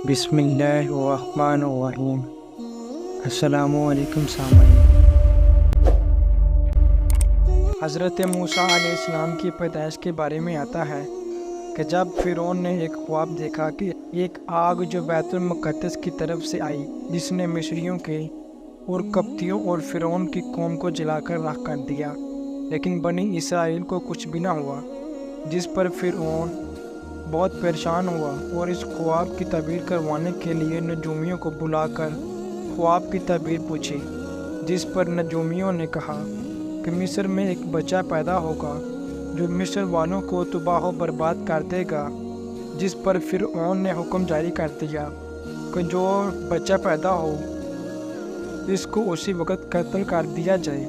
بسم اللہ الرحمن الرحیم۔ السلام علیکم سامعین۔ حضرت موسیٰ علیہ السلام کی پیدائش کے بارے میں آتا ہے کہ جب فرعون نے ایک خواب دیکھا کہ ایک آگ جو بیت المقدس کی طرف سے آئی، جس نے مصریوں کے اور قبطیوں اور فرعون کی قوم کو جلا کر راکھ کر دیا، لیکن بنی اسرائیل کو کچھ بھی نہ ہوا، جس پر فرعون بہت پریشان ہوا اور اس خواب کی تعبیر کروانے کے لیے نجومیوں کو بلا کر خواب کی تعبیر پوچھی، جس پر نجومیوں نے کہا کہ مصر میں ایک بچہ پیدا ہوگا جو مصر والوں کو تباہ و برباد کر دے گا، جس پر فرعون نے حکم جاری کر دیا کہ جو بچہ پیدا ہو اس کو اسی وقت قتل کر دیا جائے،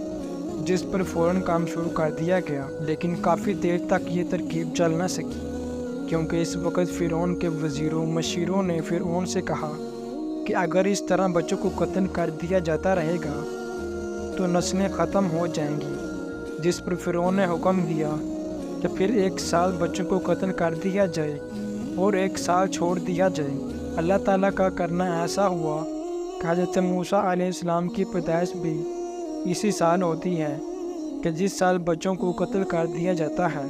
جس پر فوراً کام شروع کر دیا گیا، لیکن کافی دیر تک یہ ترکیب چل نہ سکی، کیونکہ اس وقت فرعون کے وزیروں مشیروں نے فرعون سے کہا کہ اگر اس طرح بچوں کو قتل کر دیا جاتا رہے گا تو نسلیں ختم ہو جائیں گی، جس پر فرعون نے حکم دیا کہ پھر 1 سال بچوں کو قتل کر دیا جائے اور 1 سال چھوڑ دیا جائے۔ اللہ تعالیٰ کا کرنا ایسا ہوا کہ حضرت موسیٰ علیہ السلام کی پیدائش بھی اسی سال ہوتی ہے کہ جس سال بچوں کو قتل کر دیا جاتا ہے۔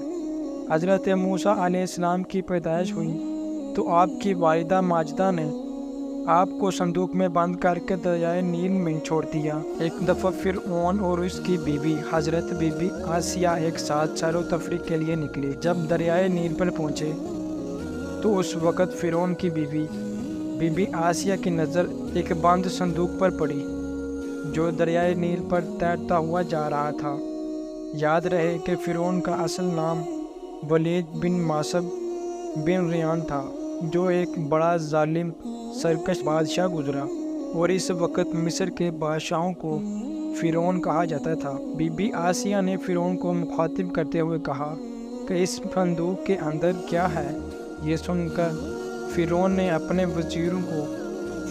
حضرت موسیٰ علیہ السلام کی پیدائش ہوئی تو آپ کی والدہ ماجدہ نے آپ کو صندوق میں بند کر کے دریائے نیل میں چھوڑ دیا۔ ایک دفعہ فرعون اور اس کی بیوی حضرت بی بی آسیہ ایک ساتھ سیر و تفریح کے لیے نکلے۔ جب دریائے نیل پر پہنچے تو اس وقت فرعون کی بی بی آسیہ کی نظر ایک بند صندوق پر پڑی جو دریائے نیل پر تیرتا ہوا جا رہا تھا۔ یاد رہے کہ فرعون کا اصل نام ولید بن معصب بن ریان تھا، جو ایک بڑا ظالم سرکش بادشاہ گزرا، اور اس وقت مصر کے بادشاہوں کو فرعون کہا جاتا تھا۔ بی بی آسیہ نے فرعون کو مخاطب کرتے ہوئے کہا کہ اس صندوق کے اندر کیا ہے؟ یہ سن کر فرعون نے اپنے وزیروں کو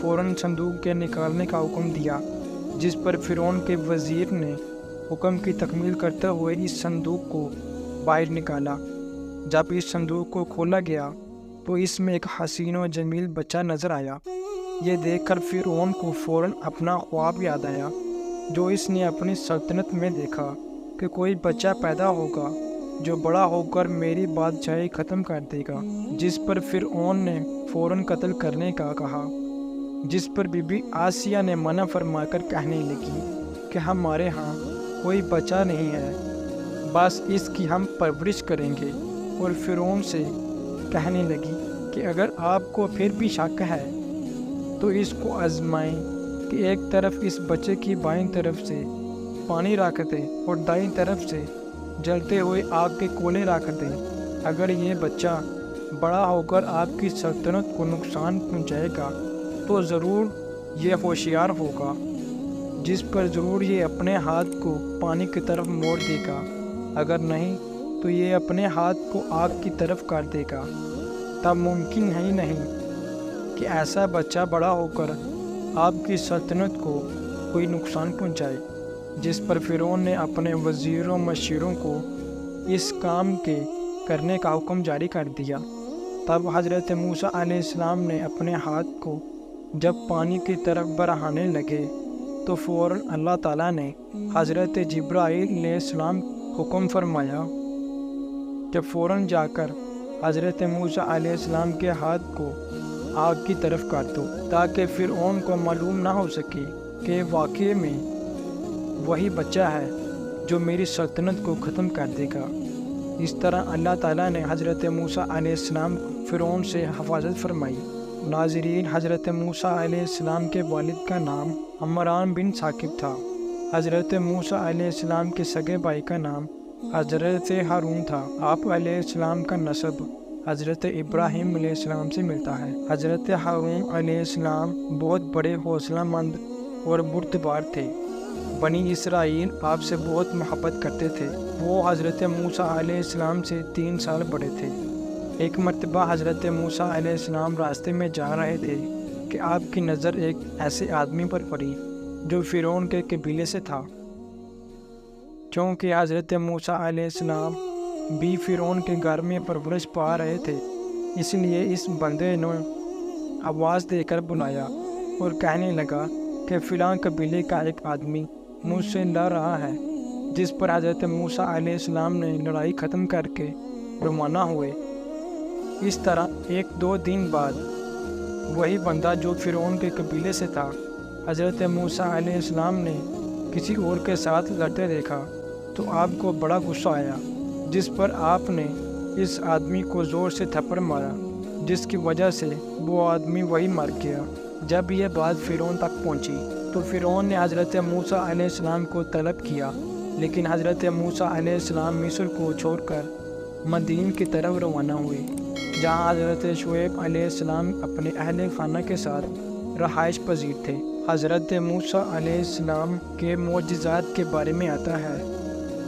فوراً صندوق کے نکالنے کا حکم دیا، جس پر فرعون کے وزیر نے حکم کی تکمیل کرتے ہوئے اس صندوق کو باہر نکالا۔ جب اس صندوق کو کھولا گیا تو اس میں ایک حسین و جمیل بچہ نظر آیا۔ یہ دیکھ کر فرعون کو فوراً اپنا خواب یاد آیا جو اس نے اپنی سلطنت میں دیکھا کہ کوئی بچہ پیدا ہوگا جو بڑا ہو کر میری بادشاہی ختم کر دے گا، جس پر فرعون نے فوراً قتل کرنے کا کہا، جس پر بی بی آسیہ نے منع فرما کر کہنے لگی کہ ہمارے ہاں کوئی بچہ نہیں ہے، بس اس کی ہم پرورش کریں گے، اور فرعون سے کہنے لگی کہ اگر آپ کو پھر بھی شک ہے تو اس کو آزمائیں کہ ایک طرف اس بچے کی بائیں طرف سے پانی رکھ دیں اور دائیں طرف سے جلتے ہوئے آگ کے گولے رکھ دیں۔ اگر یہ بچہ بڑا ہو کر آپ کی سلطنت کو نقصان پہنچائے گا تو ضرور یہ ہوشیار ہوگا، جس پر ضرور یہ اپنے ہاتھ کو پانی کی طرف موڑ دے گا، اگر نہیں تو یہ اپنے ہاتھ کو آگ کی طرف کر دے گا۔ تب ممکن ہی نہیں کہ ایسا بچہ بڑا ہو کر آپ کی سلطنت کو کوئی نقصان پہنچائے، جس پر فرعون نے اپنے وزیروں مشیروں کو اس کام کے کرنے کا حکم جاری کر دیا۔ تب حضرت موسیٰ علیہ السلام نے اپنے ہاتھ کو جب پانی کی طرف بڑھانے لگے تو فوراً اللہ تعالیٰ نے حضرت جبرائیل علیہ السلام حکم فرمایا کہ فوراً جا کر حضرت موسیٰ علیہ السلام کے ہاتھ کو آگ کی طرف کر دو، تاکہ فرعون کو معلوم نہ ہو سکے کہ واقعے میں وہی بچہ ہے جو میری سلطنت کو ختم کر دے گا۔ اس طرح اللہ تعالیٰ نے حضرت موسیٰ علیہ السلام کو فرعون سے حفاظت فرمائی۔ ناظرین، حضرت موسیٰ علیہ السلام کے والد کا نام عمران بن ثاقب تھا۔ حضرت موسیٰ علیہ السلام کے سگے بھائی کا نام حضرت ہارون تھا۔ آپ علیہ السلام کا نسب حضرت ابراہیم علیہ السلام سے ملتا ہے۔ حضرت ہارون علیہ السلام بہت بڑے حوصلہ مند اور بردبار تھے۔ بنی اسرائیل آپ سے بہت محبت کرتے تھے۔ وہ حضرت موسیٰ علیہ السلام سے 3 سال بڑے تھے۔ ایک مرتبہ حضرت موسیٰ علیہ السلام راستے میں جا رہے تھے کہ آپ کی نظر ایک ایسے آدمی پر پڑی جو فرعون کے قبیلے سے تھا۔ چونکہ حضرت موسیٰ علیہ السلام بھی فرعون کے گھر میں پرورش پا رہے تھے، اس لیے اس بندے نے آواز دے کر بلایا اور کہنے لگا کہ فلاں قبیلے کا ایک آدمی مجھ سے لڑ رہا ہے، جس پر حضرت موسیٰ علیہ السلام نے لڑائی ختم کر کے روانہ ہوئے۔ اس طرح 1-2 دن بعد وہی بندہ جو فرعون کے قبیلے سے تھا حضرت موسیٰ علیہ السلام نے کسی اور کے ساتھ لڑتے دیکھا تو آپ کو بڑا غصہ آیا، جس پر آپ نے اس آدمی کو زور سے تھپڑ مارا، جس کی وجہ سے وہ آدمی وہی مر گیا۔ جب یہ بات فرعون تک پہنچی تو فرعون نے حضرت موسیٰ علیہ السلام کو طلب کیا، لیکن حضرت موسیٰ علیہ السلام مصر کو چھوڑ کر مدین کی طرف روانہ ہوئے، جہاں حضرت شعیب علیہ السلام اپنے اہل خانہ کے ساتھ رہائش پذیر تھے۔ حضرت موسیٰ علیہ السلام کے معجزات کے بارے میں آتا ہے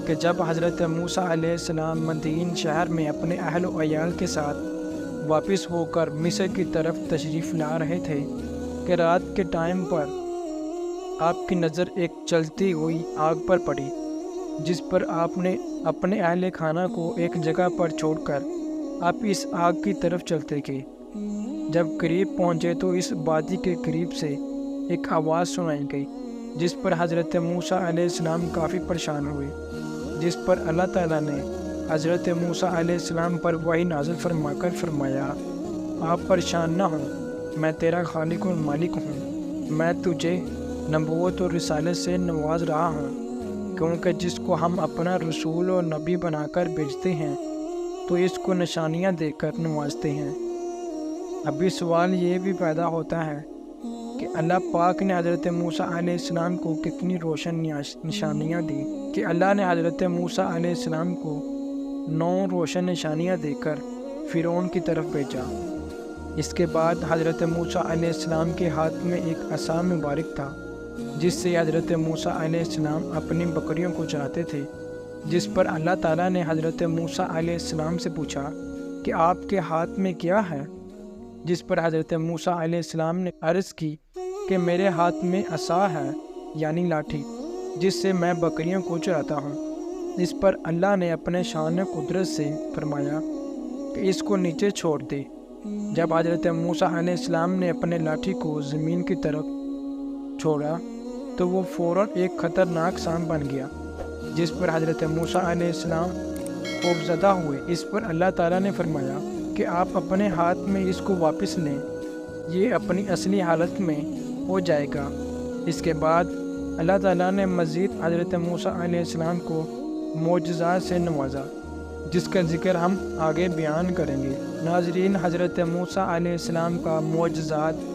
کہ جب حضرت موسیٰ علیہ السلام مدین شہر میں اپنے اہل و عیال کے ساتھ واپس ہو کر مصر کی طرف تشریف لا رہے تھے کہ رات کے ٹائم پر آپ کی نظر ایک چلتی ہوئی آگ پر پڑی، جس پر آپ نے اپنے اہل خانہ کو ایک جگہ پر چھوڑ کر آپ اس آگ کی طرف چلتے گئے۔ جب قریب پہنچے تو اس وادی کے قریب سے ایک آواز سنائی گئی، جس پر حضرت موسیٰ علیہ السلام کافی پریشان ہوئے، جس پر اللہ تعالیٰ نے حضرت موسیٰ علیہ السلام پر وحی نازل فرما کر فرمایا، آپ پریشان نہ ہوں، میں تیرا خالق و مالک ہوں، میں تجھے نبوت اور رسالت سے نواز رہا ہوں، کیونکہ جس کو ہم اپنا رسول اور نبی بنا کر بھیجتے ہیں تو اس کو نشانیاں دے کر نوازتے ہیں۔ ابھی سوال یہ بھی پیدا ہوتا ہے کہ اللہ پاک نے حضرت موسیٰ علیہ السلام کو کتنی روشن نشانیاں دی کہ اللہ نے حضرت موسیٰ علیہ السلام کو 9 روشن نشانیاں دے کر فرعون کی طرف بھیجا۔ اس کے بعد حضرت موسیٰ علیہ السلام کے ہاتھ میں ایک عصا مبارک تھا، جس سے حضرت موسیٰ علیہ السلام اپنی بکریوں کو چراتے تھے، جس پر اللہ تعالیٰ نے حضرت موسیٰ علیہ السلام سے پوچھا کہ آپ کے ہاتھ میں کیا ہے، جس پر حضرت موسیٰ علیہ السلام نے عرض کی کہ میرے ہاتھ میں عصا ہے، یعنی لاٹھی، جس سے میں بکریوں کو چراتا ہوں۔ اس پر اللہ نے اپنے شان قدرت سے فرمایا کہ اس کو نیچے چھوڑ دے۔ جب حضرت موسیٰ علیہ السلام نے اپنے لاٹھی کو زمین کی طرف چھوڑا تو وہ فوراً ایک خطرناک سانپ بن گیا، جس پر حضرت موسیٰ علیہ السلام خوفزدہ ہوئے۔ اس پر اللہ تعالیٰ نے فرمایا کہ آپ اپنے ہاتھ میں اس کو واپس لیں، یہ اپنی اصلی حالت میں ہو جائے گا۔ اس کے بعد اللہ تعالیٰ نے مزید حضرت موسیٰ علیہ السلام کو معجزات سے نوازا، جس کا ذکر ہم آگے بیان کریں گے۔ ناظرین، حضرت موسیٰ علیہ السلام کا معجزات۔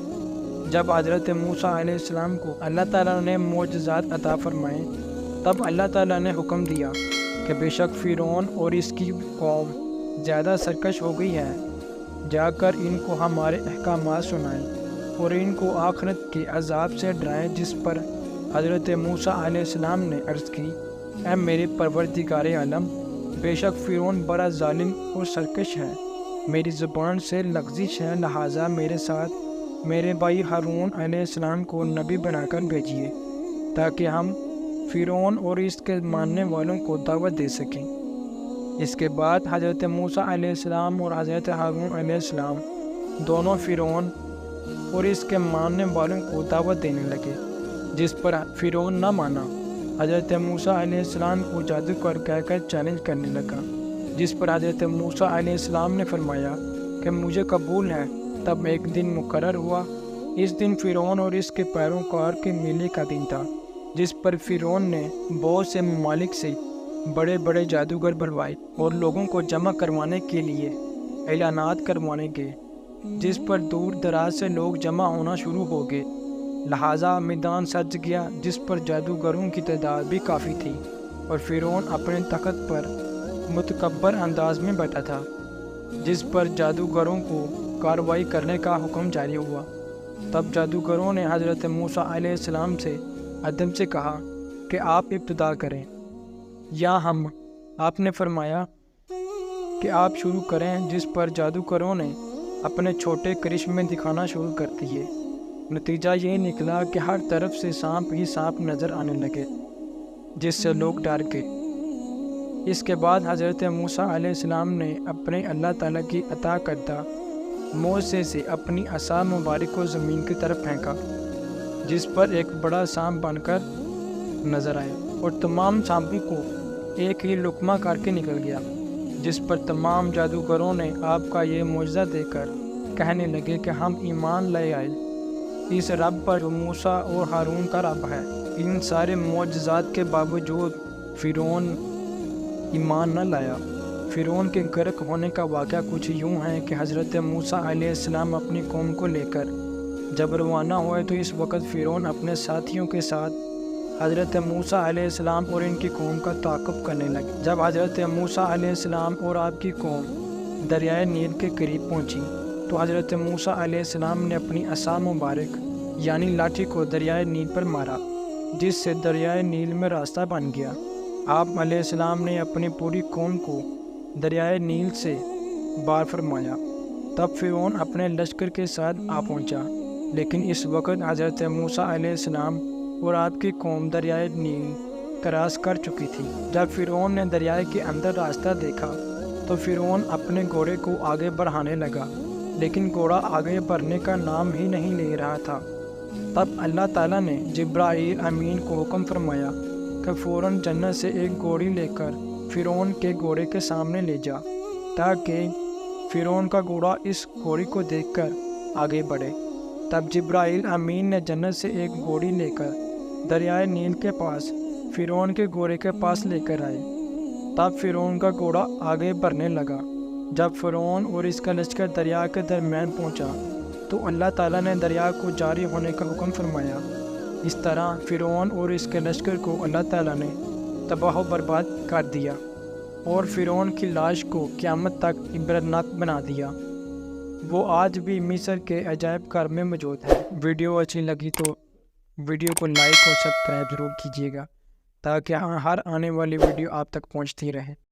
جب حضرت موسیٰ علیہ السلام کو اللہ تعالیٰ نے معجزات عطا فرمائے، تب اللہ تعالیٰ نے حکم دیا کہ بے شک فرعون اور اس کی قوم زیادہ سرکش ہو گئی ہے، جا کر ان کو ہمارے احکامات سنائیں اور ان کو آخرت کے عذاب سے ڈرائیں۔ جس پر حضرت موسیٰ علیہ السلام نے عرض کی، اے میرے پروردگار عالم، بے شک فرعون بڑا ظالم اور سرکش ہے، میری زبان سے لغزش ہے، لہٰذا میرے ساتھ میرے بھائی ہارون علیہ السلام کو نبی بنا کر بھیجیے تاکہ ہم فرعون اور اس کے ماننے والوں کو دعوت دے سکیں۔ اس کے بعد حضرت موسیٰ علیہ السلام اور حضرت ہارون علیہ السلام دونوں فرعون اور اس کے ماننے والوں کو دعوت دینے لگے، جس پر فرعون نہ مانا۔ حضرت موسیٰ علیہ السلام کو جادوگر کہہ کر چیلنج کرنے لگا، جس پر حضرت موسیٰ علیہ السلام نے فرمایا کہ مجھے قبول ہے۔ تب ایک دن مقرر ہوا، اس دن فرعون اور اس کے پیروکار کے میلے کا دن تھا، جس پر فرعون نے بہت سے ممالک سے بڑے بڑے جادوگر بلوائے اور لوگوں کو جمع کروانے کے لیے اعلانات کروانے گئے، جس پر دور دراز سے لوگ جمع ہونا شروع ہو گئے، لہٰذا میدان سج گیا، جس پر جادوگروں کی تعداد بھی کافی تھی، اور فرعون اپنے تخت پر متکبر انداز میں بیٹھا تھا، جس پر جادوگروں کو کارروائی کرنے کا حکم جاری ہوا۔ تب جادوگروں نے حضرت موسیٰ علیہ السلام سے ادب سے کہا کہ آپ ابتدا کریں یا ہم؟ آپ نے فرمایا کہ آپ شروع کریں، جس پر جادوگروں نے اپنے چھوٹے کرشمے دکھانا شروع کر دیے۔ نتیجہ یہ نکلا کہ ہر طرف سے سانپ ہی سانپ نظر آنے لگے، جس سے لوگ ڈر گئے۔ اس کے بعد حضرت موسیٰ علیہ السلام نے اپنے اللہ تعالیٰ کی عطا کردہ موزے سے اپنی عصا مبارک کو زمین کی طرف پھینکا، جس پر ایک بڑا سانپ بن کر نظر آئے اور تمام سانپوں کو ایک ہی لقمہ کر کے نکل گیا، جس پر تمام جادوگروں نے آپ کا یہ معجزہ دیکھ کر کہنے لگے کہ ہم ایمان لے آئے اس رب پر جو موسیٰ اور ہارون کا رب ہے۔ ان سارے معجزات کے باوجود فرعون ایمان نہ لایا۔ فرعون کے غرق ہونے کا واقعہ کچھ یوں ہے کہ حضرت موسیٰ علیہ السلام اپنی قوم کو لے کر جب روانہ ہوئے تو اس وقت فرعون اپنے ساتھیوں کے ساتھ حضرت موسیٰ علیہ السلام اور ان کی قوم کا تعاقب کرنے لگے۔ جب حضرت موسیٰ علیہ السلام اور آپ کی قوم دریائے نیل کے قریب پہنچی تو حضرت موسیٰ علیہ السلام نے اپنی عصا مبارک یعنی لاٹھی کو دریائے نیل پر مارا، جس سے دریائے نیل میں راستہ بن گیا۔ آپ علیہ السلام نے اپنی پوری قوم کو دریائے نیل سے پار فرمایا۔ تب فرعون اپنے لشکر کے ساتھ آ پہنچا، لیکن اس وقت حضرت موسیٰ علیہ السلام اور آپ کی قوم دریائے نیل کراس کر چکی تھی۔ جب فرعون نے دریائے کے اندر راستہ دیکھا تو فرعون اپنے گھوڑے کو آگے بڑھانے لگا، لیکن گھوڑا آگے بڑھنے کا نام ہی نہیں لے رہا تھا۔ تب اللہ تعالیٰ نے جبرائیل امین کو حکم فرمایا کہ فوراً جنت سے ایک گھوڑی لے کر فرعون کے گھوڑے کے سامنے لے جا، تاکہ فرعون کا گھوڑا اس گھوڑی کو دیکھ کر آگے بڑھے۔ تب جبرائیل امین نے جنت سے ایک گھوڑی لے کر دریائے نیل کے پاس فرعون کے گھوڑے کے پاس لے کر آئے۔ تب فرعون کا گھوڑا آگے بڑھنے لگا۔ جب فرعون اور اس کا لشکر دریا کے درمیان پہنچا تو اللہ تعالیٰ نے دریا کو جاری ہونے کا حکم فرمایا۔ اس طرح فرعون اور اس کے لشکر کو اللہ تعالیٰ نے تباہ و برباد کر دیا اور فرعون کی لاش کو قیامت تک عبرتناک بنا دیا۔ وہ آج بھی مصر کے عجائب گھر میں موجود ہے۔ ویڈیو اچھی لگی تو ویڈیو کو لائک اور سبسکرائب ضرور کیجیے گا، تاکہ ہر آنے والی ویڈیو آپ تک پہنچتی رہے۔